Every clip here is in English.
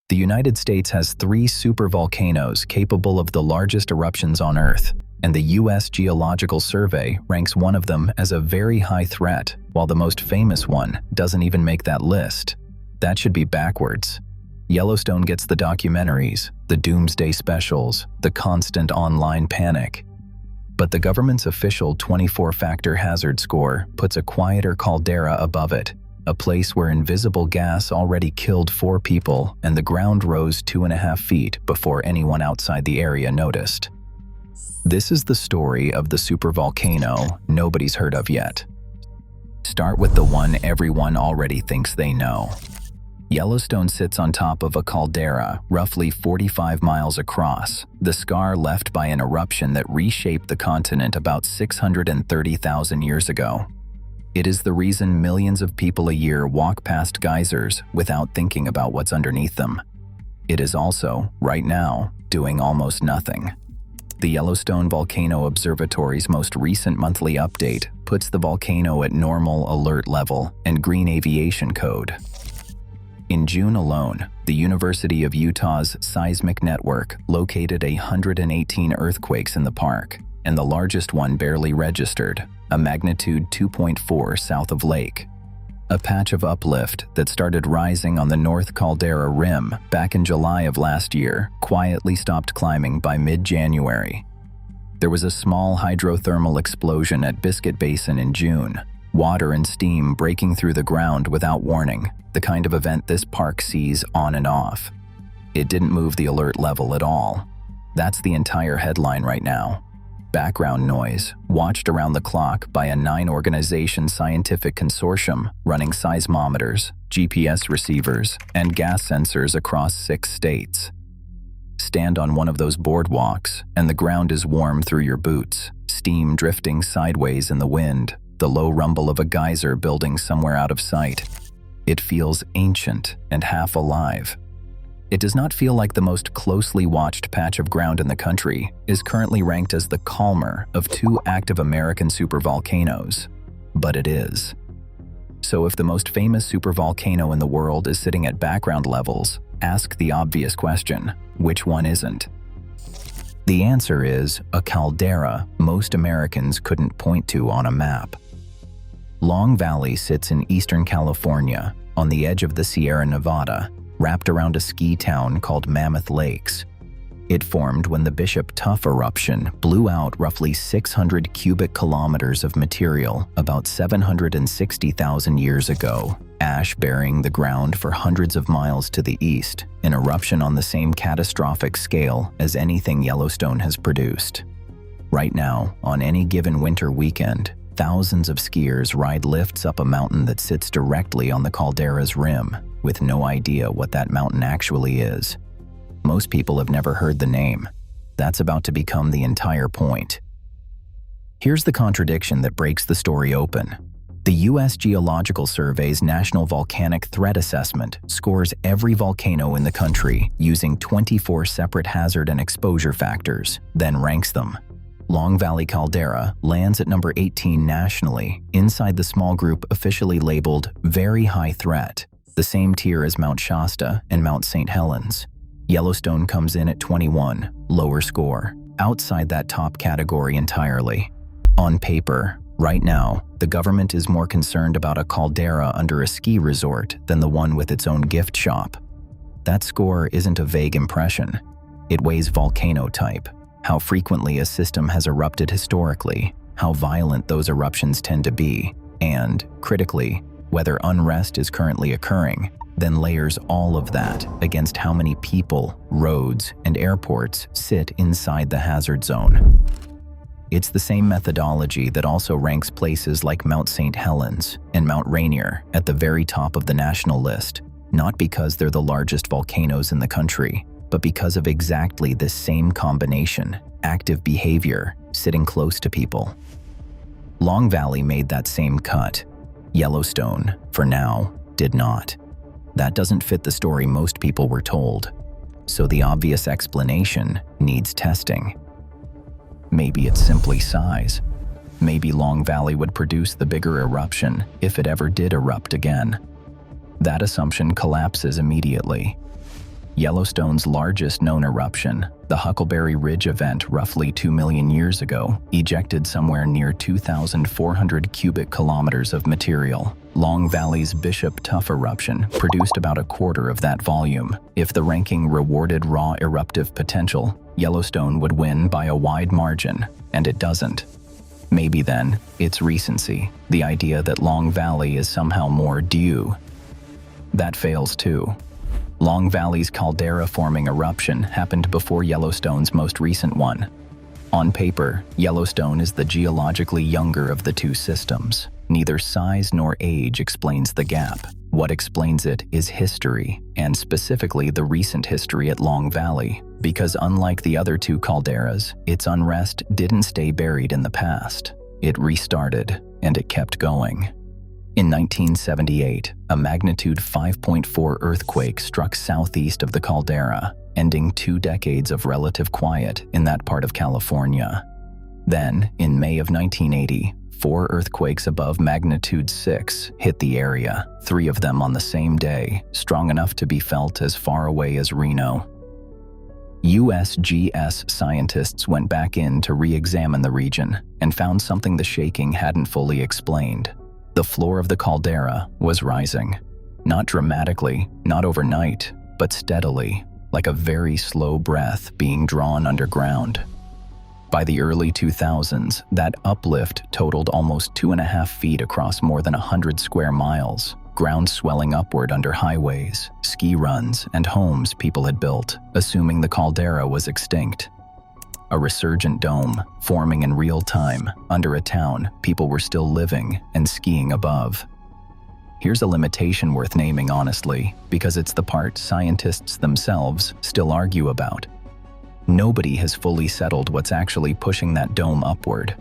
The United States has 3 supervolcanoes capable of the largest eruptions on Earth, and the U.S. Geological Survey ranks one of them as a very high threat, while the most famous one doesn't even make that list. That should be backwards. Yellowstone gets the documentaries, the doomsday specials, the constant online panic. But the government's official 24-factor hazard score puts a quieter caldera above it, a place where invisible gas already killed 4 people and the ground rose 2.5 feet before anyone outside the area noticed. This is the story of the supervolcano nobody's heard of yet. Start with the one everyone already thinks they know. Yellowstone sits on top of a caldera, roughly 45 miles across, the scar left by an eruption that reshaped the continent about 630,000 years ago. It is the reason millions of people a year walk past geysers without thinking about what's underneath them. It is also, right now, doing almost nothing. The Yellowstone Volcano Observatory's most recent monthly update puts the volcano at normal alert level and green aviation code. In June alone, the University of Utah's Seismic network located 118 earthquakes in the park, and the largest one barely registered, a magnitude 2.4 south of Lake. A patch of uplift that started rising on the North Caldera rim back in July of last year quietly stopped climbing by mid-January. There was a small hydrothermal explosion at Biscuit Basin in June, water and steam breaking through the ground without warning, the kind of event this park sees on and off. It didn't move the alert level at all. That's the entire headline right now. Background noise, watched around the clock by a 9-organization scientific consortium running seismometers, GPS receivers, and gas sensors across 6 states. Stand on one of those boardwalks, and the ground is warm through your boots, steam drifting sideways in the wind, the low rumble of a geyser building somewhere out of sight. It feels ancient and half alive. It does not feel like the most closely watched patch of ground in the country is currently ranked as the calmer of 2 active American supervolcanoes, but it is. So if the most famous supervolcano in the world is sitting at background levels, ask the obvious question, which one isn't? The answer is a caldera most Americans couldn't point to on a map. Long Valley sits in eastern California, on the edge of the Sierra Nevada, wrapped around a ski town called Mammoth Lakes. It formed when the Bishop Tuff eruption blew out roughly 600 cubic kilometers of material about 760,000 years ago, ash burying the ground for hundreds of miles to the east, an eruption on the same catastrophic scale as anything Yellowstone has produced. Right now, on any given winter weekend, thousands of skiers ride lifts up a mountain that sits directly on the caldera's rim, with no idea what that mountain actually is. Most people have never heard the name. That's about to become the entire point. Here's the contradiction that breaks the story open. The U.S. Geological Survey's National Volcanic Threat Assessment scores every volcano in the country using 24 separate hazard and exposure factors, then ranks them. Long Valley Caldera lands at number 18 nationally, inside the small group officially labeled Very High Threat, the same tier as Mount Shasta and Mount St. Helens. Yellowstone comes in at 21, lower score, outside that top category entirely. On paper, right now, the government is more concerned about a caldera under a ski resort than the one with its own gift shop. That score isn't a vague impression. It weighs volcano type, how frequently a system has erupted historically, how violent those eruptions tend to be, and, critically, whether unrest is currently occurring, then layers all of that against how many people, roads, and airports sit inside the hazard zone. It's the same methodology that also ranks places like Mount St. Helens and Mount Rainier at the very top of the national list, not because they're the largest volcanoes in the country, but because of exactly this same combination, active behavior, sitting close to people. Long Valley made that same cut. Yellowstone, for now, did not. That doesn't fit the story most people were told. So the obvious explanation needs testing. Maybe it's simply size. Maybe Long Valley would produce the bigger eruption if it ever did erupt again. That assumption collapses immediately. Yellowstone's largest known eruption, the Huckleberry Ridge event roughly 2 million years ago, ejected somewhere near 2,400 cubic kilometers of material. Long Valley's Bishop Tuff eruption produced about a quarter of that volume. If the ranking rewarded raw eruptive potential, Yellowstone would win by a wide margin, and it doesn't. Maybe then, it's recency, the idea that Long Valley is somehow more due. That fails too. Long Valley's caldera-forming eruption happened before Yellowstone's most recent one. On paper, Yellowstone is the geologically younger of the two systems. Neither size nor age explains the gap. What explains it is history, and specifically the recent history at Long Valley, because unlike the other two calderas, its unrest didn't stay buried in the past. It restarted, and it kept going. In 1978, a magnitude 5.4 earthquake struck southeast of the caldera, ending 2 decades of relative quiet in that part of California. Then, in May of 1980, 4 earthquakes above magnitude 6 hit the area, 3 of them on the same day, strong enough to be felt as far away as Reno. USGS scientists went back in to re-examine the region and found something the shaking hadn't fully explained. The floor of the caldera was rising. Not dramatically, not overnight, but steadily, like a very slow breath being drawn underground. By the early 2000s, that uplift totaled almost 2.5 feet across more than 100 square miles, ground swelling upward under highways, ski runs, and homes people had built, assuming the caldera was extinct. A resurgent dome, forming in real time, under a town people were still living and skiing above. Here's a limitation worth naming honestly, because it's the part scientists themselves still argue about. Nobody has fully settled what's actually pushing that dome upward.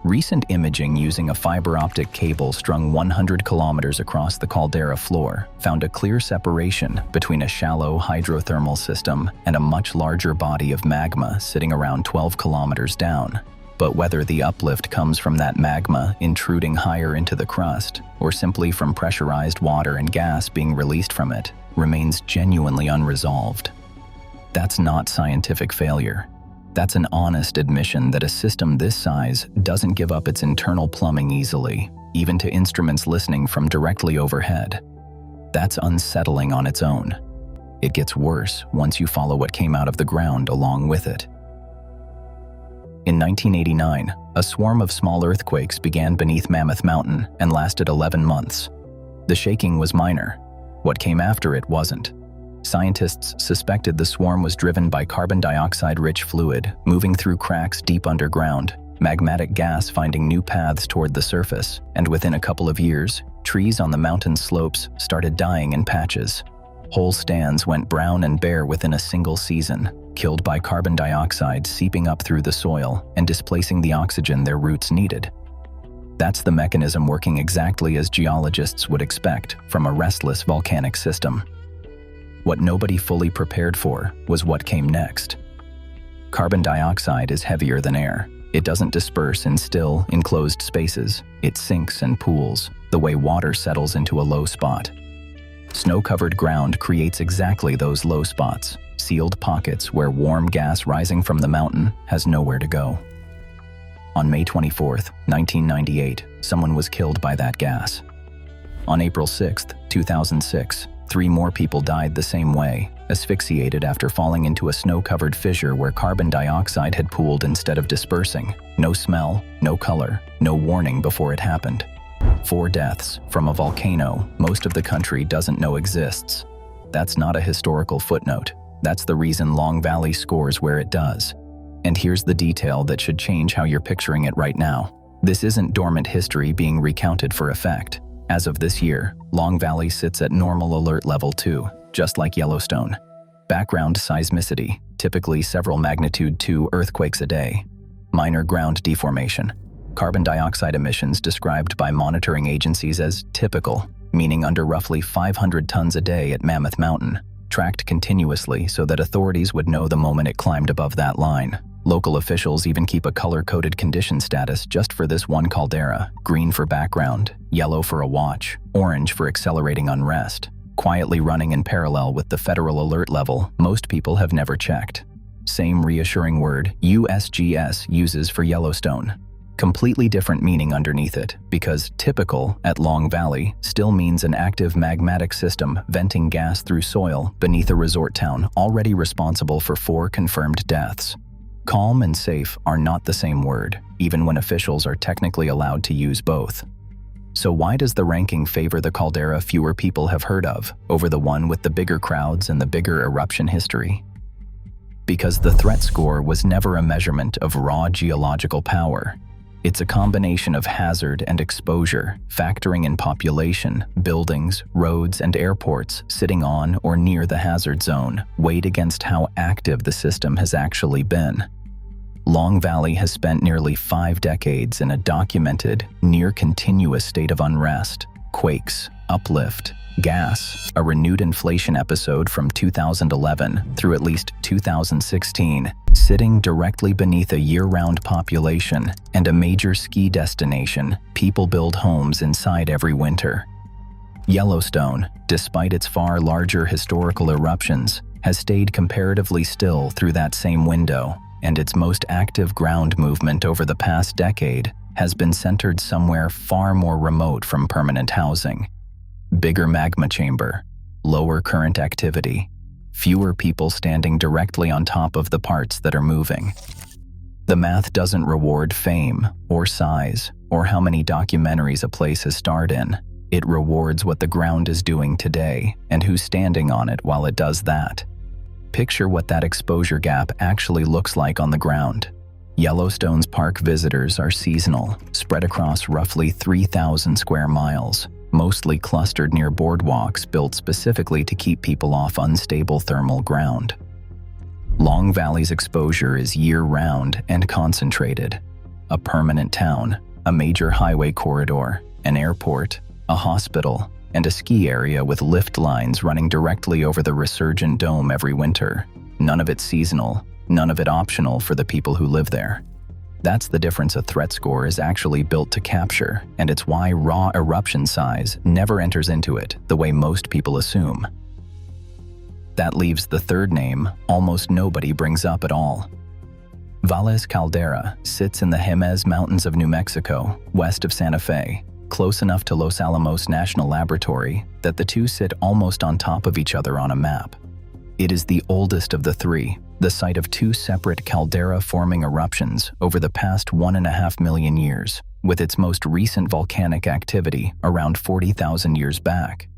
Recent imaging using a fiber optic cable strung 100 kilometers across the caldera floor found a clear separation between a shallow hydrothermal system and a much larger body of magma sitting around 12 kilometers down. But whether the uplift comes from that magma intruding higher into the crust, or simply from pressurized water and gas being released from it, remains genuinely unresolved. That's not scientific failure. That's an honest admission that a system this size doesn't give up its internal plumbing easily, even to instruments listening from directly overhead. That's unsettling on its own. It gets worse once you follow what came out of the ground along with it. In 1989, a swarm of small earthquakes began beneath Mammoth Mountain and lasted 11 months. The shaking was minor. What came after it wasn't. Scientists suspected the swarm was driven by carbon dioxide-rich fluid moving through cracks deep underground, magmatic gas finding new paths toward the surface, and within a couple of years, trees on the mountain slopes started dying in patches. Whole stands went brown and bare within a single season, killed by carbon dioxide seeping up through the soil and displacing the oxygen their roots needed. That's the mechanism working exactly as geologists would expect from a restless volcanic system. What nobody fully prepared for was what came next. Carbon dioxide is heavier than air. It doesn't disperse in still, enclosed spaces. It sinks and pools, the way water settles into a low spot. Snow-covered ground creates exactly those low spots, sealed pockets where warm gas rising from the mountain has nowhere to go. On May 24, 1998, someone was killed by that gas. On April 6, 2006, 3 more people died the same way, asphyxiated after falling into a snow-covered fissure where carbon dioxide had pooled instead of dispersing. No smell, no color, no warning before it happened. 4 deaths from a volcano most of the country doesn't know exists. That's not a historical footnote. That's the reason Long Valley scores where it does. And here's the detail that should change how you're picturing it right now. This isn't dormant history being recounted for effect. As of this year, Long Valley sits at normal alert level 2, just like Yellowstone. Background seismicity, typically several magnitude 2 earthquakes a day. Minor ground deformation. Carbon dioxide emissions described by monitoring agencies as typical, meaning under roughly 500 tons a day at Mammoth Mountain, tracked continuously so that authorities would know the moment it climbed above that line. Local officials even keep a color-coded condition status just for this one caldera: green for background, yellow for a watch, orange for accelerating unrest. quietly running in parallel with the federal alert level most people have never checked. Same reassuring word USGS uses for Yellowstone. Completely different meaning underneath it, because typical at Long Valley still means an active magmatic system venting gas through soil beneath a resort town already responsible for 4 confirmed deaths. Calm and safe are not the same word, even when officials are technically allowed to use both. So why does the ranking favor the caldera fewer people have heard of over the one with the bigger crowds and the bigger eruption history? Because the threat score was never a measurement of raw geological power. It's a combination of hazard and exposure, factoring in population, buildings, roads, and airports sitting on or near the hazard zone, weighed against how active the system has actually been. Long Valley has spent nearly 5 decades in a documented, near-continuous state of unrest, quakes, uplift, gas, a renewed inflation episode from 2011 through at least 2016, sitting directly beneath a year-round population and a major ski destination people build homes inside every winter. Yellowstone, despite its far larger historical eruptions, has stayed comparatively still through that same window, and its most active ground movement over the past decade has been centered somewhere far more remote from permanent housing. Bigger magma chamber, lower current activity, fewer people standing directly on top of the parts that are moving. The math doesn't reward fame or size or how many documentaries a place has starred in. It rewards what the ground is doing today and who's standing on it while it does that. Picture what that exposure gap actually looks like on the ground. Yellowstone's park visitors are seasonal, spread across roughly 3,000 square miles, mostly clustered near boardwalks built specifically to keep people off unstable thermal ground. Long Valley's exposure is year-round and concentrated. A permanent town, a major highway corridor, an airport, a hospital, and a ski area with lift lines running directly over the resurgent dome every winter. None of it seasonal, none of it optional for the people who live there. That's the difference a threat score is actually built to capture, and it's why raw eruption size never enters into it the way most people assume. That leaves the third name almost nobody brings up at all. Valles Caldera sits in the Jemez Mountains of New Mexico, west of Santa Fe, close enough to Los Alamos National Laboratory that the two sit almost on top of each other on a map. It is the oldest of the three, the site of 2 separate caldera-forming eruptions over the past 1.5 million years, with its most recent volcanic activity around 40,000 years back.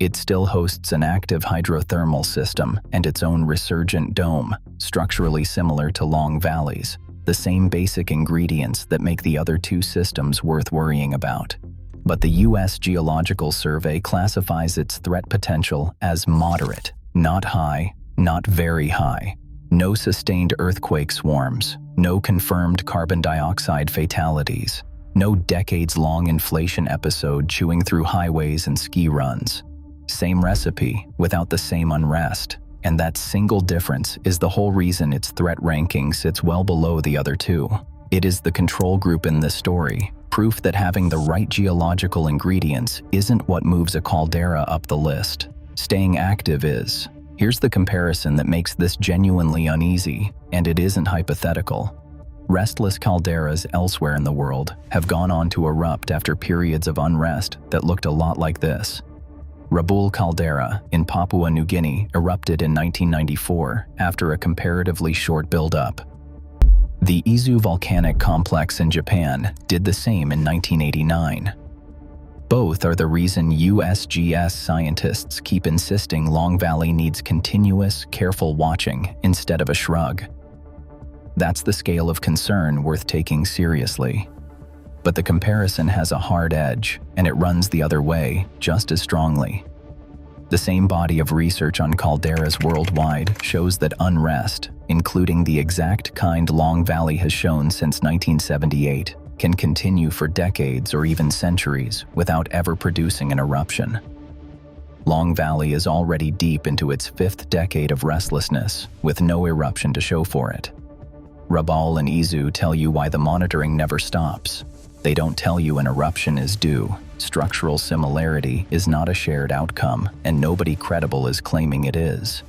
It still hosts an active hydrothermal system and its own resurgent dome, structurally similar to Long Valley's, the same basic ingredients that make the other 2 systems worth worrying about. But the U.S. Geological Survey classifies its threat potential as moderate, not high, not very high. No sustained earthquake swarms, no confirmed carbon dioxide fatalities, no decades-long inflation episode chewing through highways and ski runs. Same recipe, without the same unrest, and that single difference is the whole reason its threat ranking sits well below the other 2. It is the control group in this story, proof that having the right geological ingredients isn't what moves a caldera up the list. Staying active is. Here's the comparison that makes this genuinely uneasy, and it isn't hypothetical. Restless calderas elsewhere in the world have gone on to erupt after periods of unrest that looked a lot like this. Rabaul caldera in Papua New Guinea erupted in 1994 after a comparatively short buildup. The Izu volcanic complex in Japan did the same in 1989. Both are the reason USGS scientists keep insisting Long Valley needs continuous, careful watching instead of a shrug. That's the scale of concern worth taking seriously. But the comparison has a hard edge, and it runs the other way just as strongly. The same body of research on calderas worldwide shows that unrest, including the exact kind Long Valley has shown since 1978, can continue for decades or even centuries without ever producing an eruption. Long Valley is already deep into its 5th decade of restlessness, with no eruption to show for it. Rabaul and Izu tell you why the monitoring never stops. They don't tell you an eruption is due. Structural similarity is not a shared outcome, and nobody credible is claiming it is.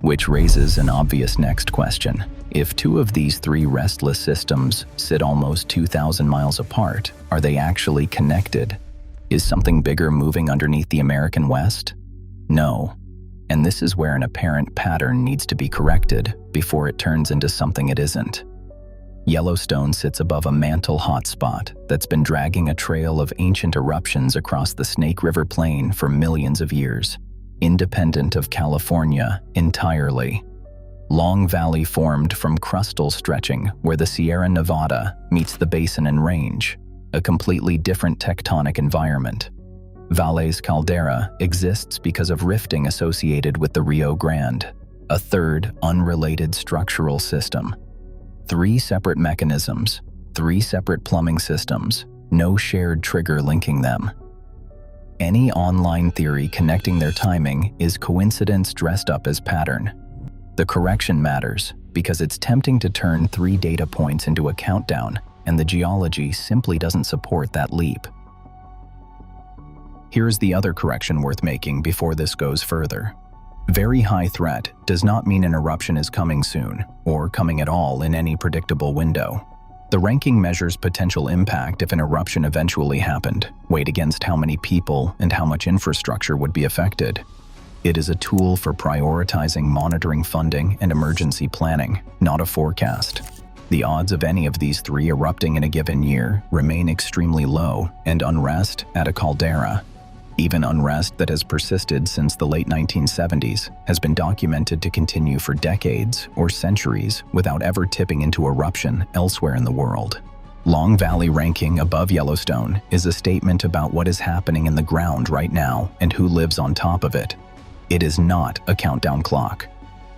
Which raises an obvious next question. If two of these three restless systems sit almost 2,000 miles apart, are they actually connected? Is something bigger moving underneath the American West? No. And this is where an apparent pattern needs to be corrected before it turns into something it isn't. Yellowstone sits above a mantle hotspot that's been dragging a trail of ancient eruptions across the Snake River Plain for millions of years, independent of California entirely. Long Valley formed from crustal stretching where the Sierra Nevada meets the Basin and Range, a completely different tectonic environment. Valles Caldera exists because of rifting associated with the Rio Grande, a third unrelated structural system. 3 separate mechanisms, 3 separate plumbing systems, no shared trigger linking them. Any online theory connecting their timing is coincidence dressed up as pattern. The correction matters because it's tempting to turn 3 data points into a countdown, and the geology simply doesn't support that leap. Here's the other correction worth making before this goes further. Very high threat does not mean an eruption is coming soon, or coming at all in any predictable window. The ranking measures potential impact if an eruption eventually happened, weighed against how many people and how much infrastructure would be affected. It is a tool for prioritizing monitoring funding and emergency planning, not a forecast. The odds of any of these 3 erupting in a given year remain extremely low, and unrest at a caldera, even unrest that has persisted since the late 1970s, has been documented to continue for decades or centuries without ever tipping into eruption elsewhere in the world. Long Valley ranking above Yellowstone is a statement about what is happening in the ground right now and who lives on top of it. It is not a countdown clock.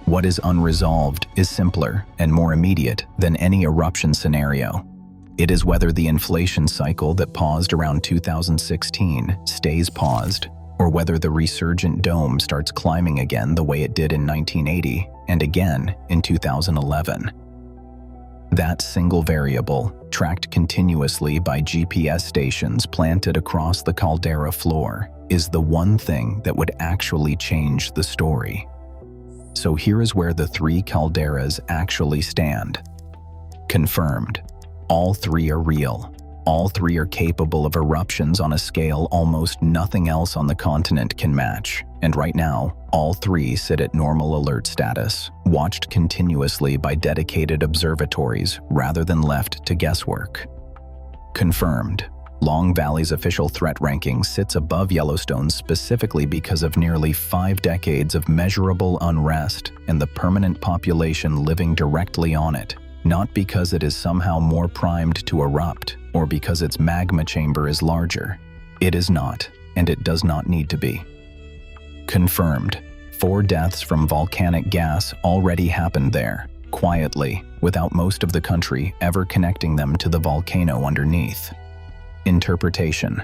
What is unresolved is simpler and more immediate than any eruption scenario. It is whether the inflation cycle that paused around 2016 stays paused, or whether the resurgent dome starts climbing again the way it did in 1980 and again in 2011. That single variable, tracked continuously by GPS stations planted across the caldera floor, is the one thing that would actually change the story. So here is where the 3 calderas actually stand. Confirmed. All 3 are real. All 3 are capable of eruptions on a scale almost nothing else on the continent can match. And right now, all 3 sit at normal alert status, watched continuously by dedicated observatories rather than left to guesswork. Confirmed. Long Valley's official threat ranking sits above Yellowstone specifically because of nearly 5 decades of measurable unrest and the permanent population living directly on it. Not because it is somehow more primed to erupt, or because its magma chamber is larger. It is not, and it does not need to be. Confirmed. 4 deaths from volcanic gas already happened there, quietly, without most of the country ever connecting them to the volcano underneath. Interpretation.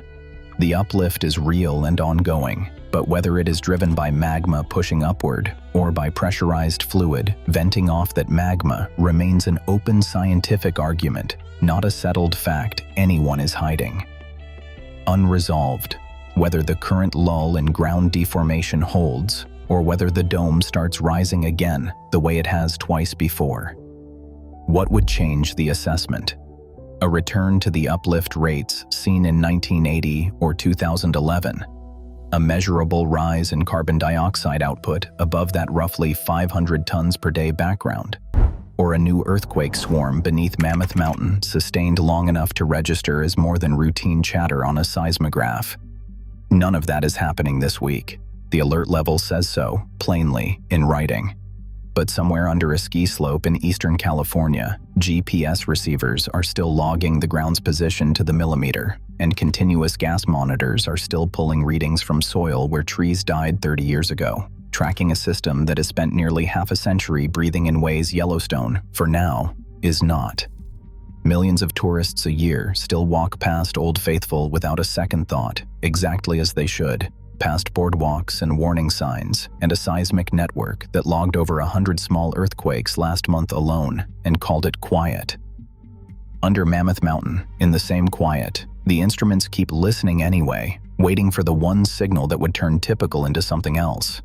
The uplift is real and ongoing, but whether it is driven by magma pushing upward or by pressurized fluid venting off that magma remains an open scientific argument, not a settled fact anyone is hiding. Unresolved. Whether the current lull in ground deformation holds, or whether the dome starts rising again the way it has twice before. What would change the assessment? A return to the uplift rates seen in 1980 or 2011, a measurable rise in carbon dioxide output above that roughly 500 tons per day background, or a new earthquake swarm beneath Mammoth Mountain sustained long enough to register as more than routine chatter on a seismograph. None of that is happening this week. The alert level says so, plainly, in writing. But somewhere under a ski slope in eastern California, GPS receivers are still logging the ground's position to the millimeter, and continuous gas monitors are still pulling readings from soil where trees died 30 years ago, tracking a system that has spent nearly half a century breathing in ways Yellowstone, for now, is not. Millions of tourists a year still walk past Old Faithful without a second thought, exactly as they should, past boardwalks and warning signs, and a seismic network that logged over 100 small earthquakes last month alone and called it quiet. Under Mammoth Mountain, in the same quiet, the instruments keep listening anyway, waiting for the one signal that would turn typical into something else.